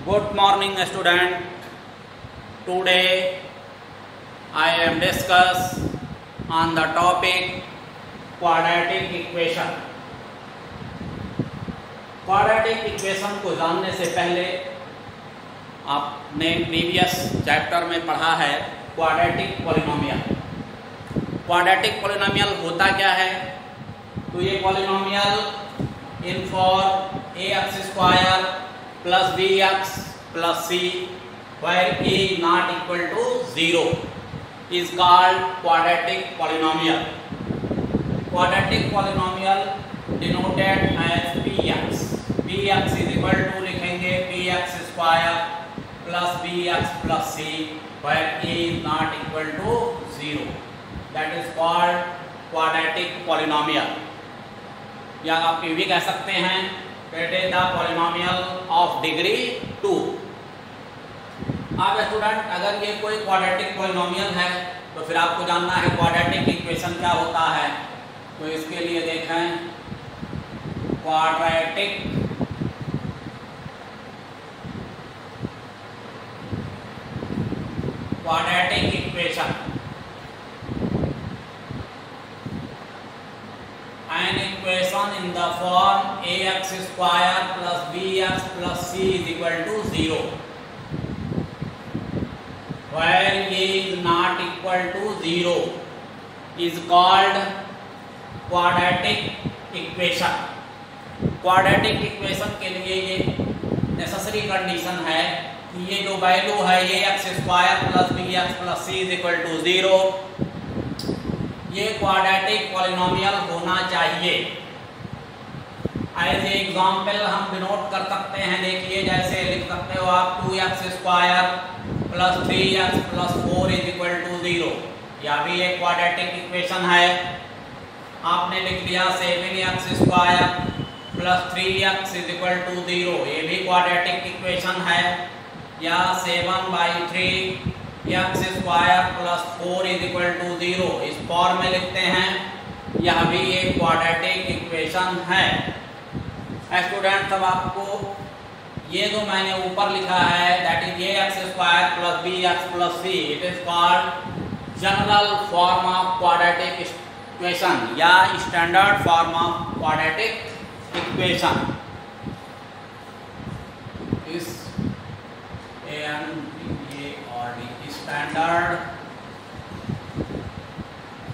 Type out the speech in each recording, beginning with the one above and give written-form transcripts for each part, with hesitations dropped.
Good morning, student. Today I am discuss on the topic quadratic equation. Quadratic equation को जानने से पहले आपने प्रीवियस चैप्टर में पढ़ा है क्वाड्रेटिक पॉलिनोमियल. क्वाड्रेटिक पॉलिनोमियल होता क्या है? तो ये polynomial in for a x square plus b x plus c where a is not equal to 0 is called quadratic polynomial. Quadratic polynomial denoted as px. Px is equal to लिखेंगे px square plus bx plus c where a is not equal to 0. That is called quadratic polynomial. या आप ये भी कह सकते हैं it is the polynomial of degree 2. आप student अगर ये कोई क्वाड्रेटिक पॉलिनोमियल है तो फिर आपको जानना है क्वाड्रेटिक इक्वेशन क्या होता है. तो इसके लिए देखें quadratic equation an equation in the form ax square plus bx plus c is equal to 0 where a is not equal to 0 is called quadratic equation. Quadratic equation के लिए ये नेसेसरी कंडीशन है कि ये जो वैल्यू है ये x square plus b x plus c is equal to 0 ये क्वाड्रेटिक पॉलिनोमियल होना चाहिए. एज एग्जाम्पल हम डिनोट कर सकते हैं. देखिए जैसे लिख सकते हो आप 2x square plus 3x plus 4 is equal to 0. यह भी एक क्वाड्रेटिक इक्वेशन है. आपने लिख दिया 7x square plus 3x is equal to 0. ये भी क्वाड्रेटिक इक्वेशन है. या 7/3 x square plus 4 is equal to 0 इस फॉर्म में लिखते हैं. यह भी एक क्वाड्रेटिक इक्वेशन है. स्टूडेंट सब आपको ये जो मैंने ऊपर लिखा है that is a x square plus b x plus c it is called general form of quadratic equation या standard form of quadratic equation. इस standard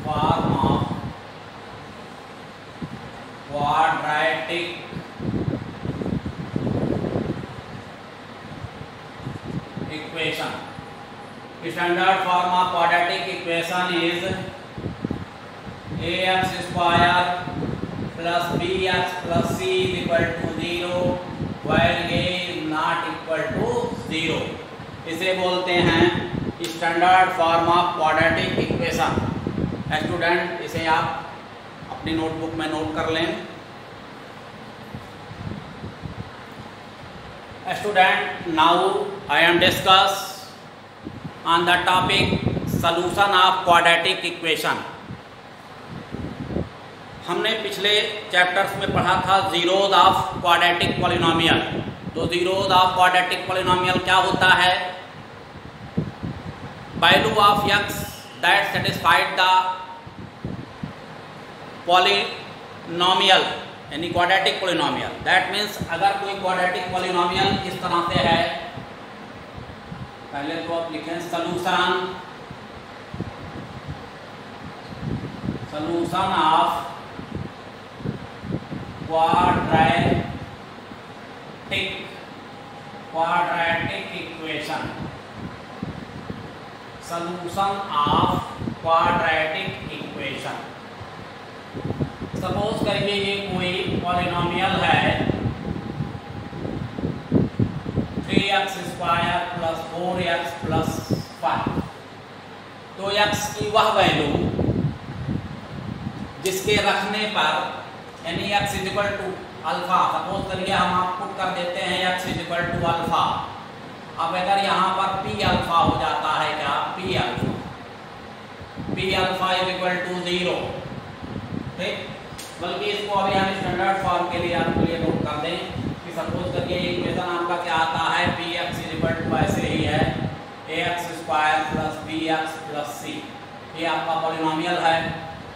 form of quadratic equation. Standard form of quadratic equation is a x square plus b x plus c is equal to 0 when a is not equal to 0. इसे बोलते हैं standard form of quadratic equation. Student इसे आप अपनी notebook में note कर लें. Student now I am discuss on the topic solution of quadratic equation. हमने पिछले चैप्टर्स में पढ़ा था जीरोज ऑफ क्वाड्रेटिक पॉलिनोमियल. तो जीरोज ऑफ क्वाड्रेटिक पॉलिनोमियल क्या होता है? Value of x that satisfied the polynomial यानी क्वाड्रेटिक पॉलिनोमियल. दैट मीन्स अगर कोई क्वाड्रेटिक पॉलिनोमियल इस तरह से है, पहले तो आप लिखें solution of quadratic equation. Solution of quadratic equation. Suppose करिए ये कोई पॉलिनोमियल है 3x square plus 4x plus 5. तो x की वह वैल्यू जिसके रखने पर यानी x is equal to alpha. Suppose करिए हम आप पुट कर देते हैं x is equal to alpha. अब अगर यहाँ पर p अल्फा हो जाता है क्या p alpha is equal to 0. ठीक, बल्कि इसको अभी हम स्टैंडर्ड फॉर्म के लिए आपके लिए नोट कर दें कि सपोज करिए इक्वेशन आपका क्या आता है px ये आपका पॉलिनोमियल है,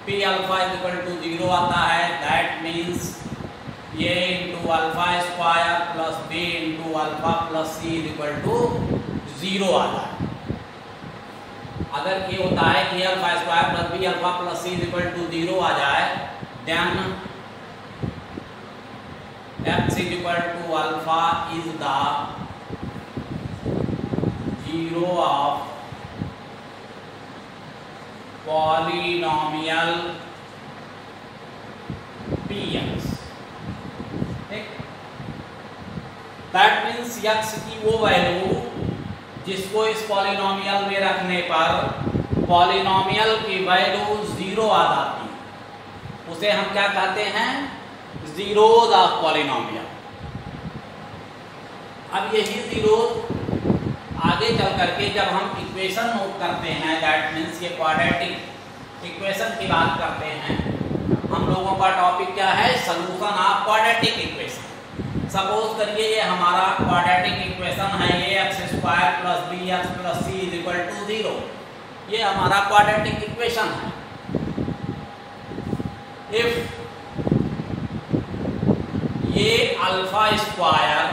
P alpha is equal to 0 आता है, that means a into alpha square plus b into alpha plus c is equal to 0 आता है। अगर ये होता है कि alpha square plus b alpha plus c is equal to 0 आ जाए, then x is equal to alpha is the 0 of polynomial px। ठीक, दैट मीन्स x की वो वैल्यू जिसको इस पॉलिनोमियल में रखने पर पॉलिनोमियल की वैल्यू 0 आ जाती है, उसे हम क्या कहते हैं, जीरोज ऑफ पॉलिनोमियल। अब यही जीरोज आगे चल करके जब हम इक्वेशन नोट करते हैं, दैट मीन्स ये क्वाड्रेटिक इक्वेशन की बात करते हैं, हम लोगों का टॉपिक क्या है, solution of quadratic equation. Suppose करिए ये हमारा क्वाड्रेटिक इक्वेशन है, ये x square plus b x plus c is equal to 0, ये हमारा क्वाड्रेटिक इक्वेशन है। इफ ये alpha square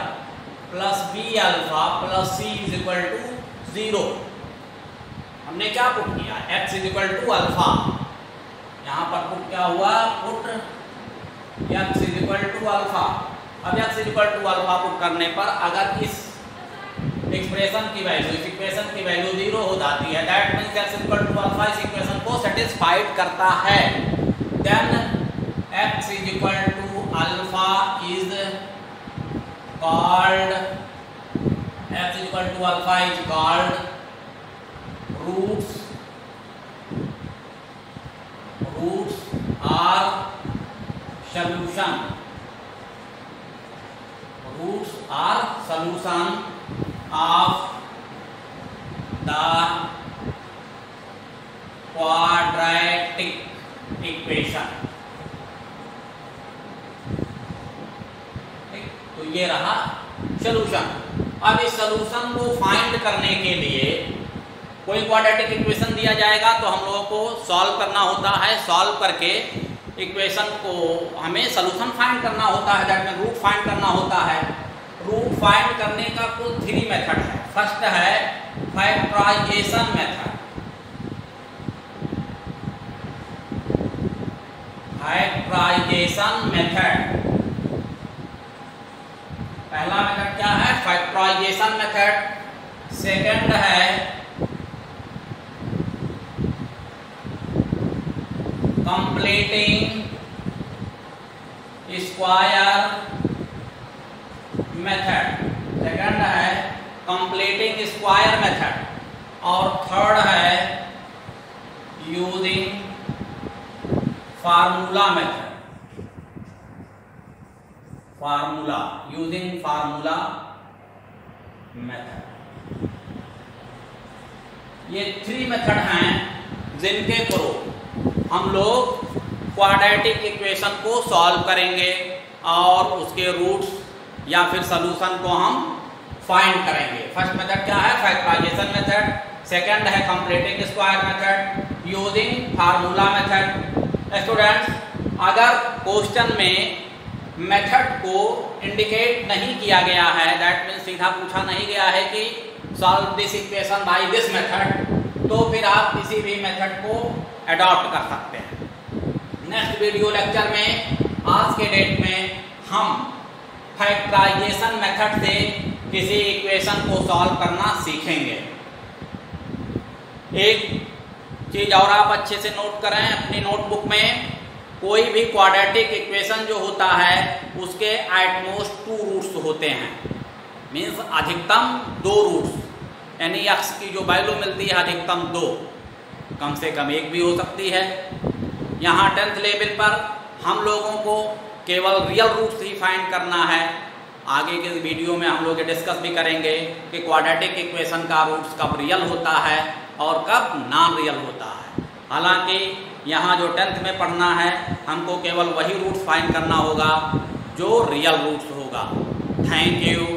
plus b alpha plus c is equal to 0, हमने क्या पुट किया, x is equal to alpha, यहाँ पर पुट क्या हुआ, put x is equal to alpha. अब x is equal to alpha put करने पर अगर इस एक्सप्रेशन की वैल्यू, इस इक्वेशन की वैल्यू 0 हो जाती है, that means x is equal to alpha इस इक्वेशन को सेटिस्फाइड करता है, then x is equal to alpha is called, x is equal to alpha is called roots or solution, roots or solution of the quadratic equation. तो ये रहा solution. अब इस solution को फाइंड करने के लिए कोई क्वाड्रेटिक इक्वेशन दिया जाएगा तो हम लोगों को सॉल्व करना होता है, सॉल्व करके इक्वेशन को हमें सॉल्यूशन फाइंड करना होता है, दैट मीन रूट फाइंड करना होता है। रूट फाइंड करने का कुल 3 मेथड है। फर्स्ट है फैक्टराइजेशन मेथड, फैक्टराइजेशन मेथड, पहला मेथड क्या है, फैक्टराइजेशन मेथड। सेकंड है कंप्लीटिंग स्क्वायर मेथड, सेकंड है कंप्लीटिंग स्क्वायर मेथड, और थर्ड है using formula method, formula, using formula method. ये 3 मेथड हैं जिनके थ्रू हम लोग क्वाड्रेटिक इक्वेशन को सॉल्व करेंगे और उसके रूट्स या फिर सॉल्यूशन को हम फाइंड करेंगे। फर्स्ट मेथड क्या है, फैक्टराइजेशन मेथड, सेकंड है completing square method, using formula method. Students, अगर क्वेश्चन में मेथड को इंडिकेट नहीं किया गया है, दैट मीन्स सीधा पूछा नहीं गया है कि solve this equation by this method, तो फिर आप किसी भी मेथड को अडॉप्ट कर सकते हैं। नेक्स्ट वीडियो लेक्चर में आज के डेट में हम फैक्टराइजेशन मेथड से किसी इक्वेशन को सॉल्व करना सीखेंगे। एक चीज़ और आप अच्छे से नोट करें अपनी नोटबुक में, कोई भी क्वाड्रेटिक इक्वेशन जो होता है उसके एटमोस्ट 2 रूट्स होते हैं, मीन्स अधिकतम 2 रूट्स, यानी x की जो वैल्यू मिलती है अधिकतम 2, कम से कम 1 भी हो सकती है। यहाँ 10th लेवल पर हम लोगों को केवल रियल रूट्स ही फाइंड करना है। आगे के वीडियो में हम लोग डिस्कस भी करेंगे कि क्वाड्रेटिक इक्वेशन का रूट्स कब रियल होता है और कब नॉन रियल होता है। हालांकि यहाँ जो 10th में पढ़ना है हमको केवल वही रूट्स फाइंड करना होगा जो रियल रूट्स होगा। Thank you.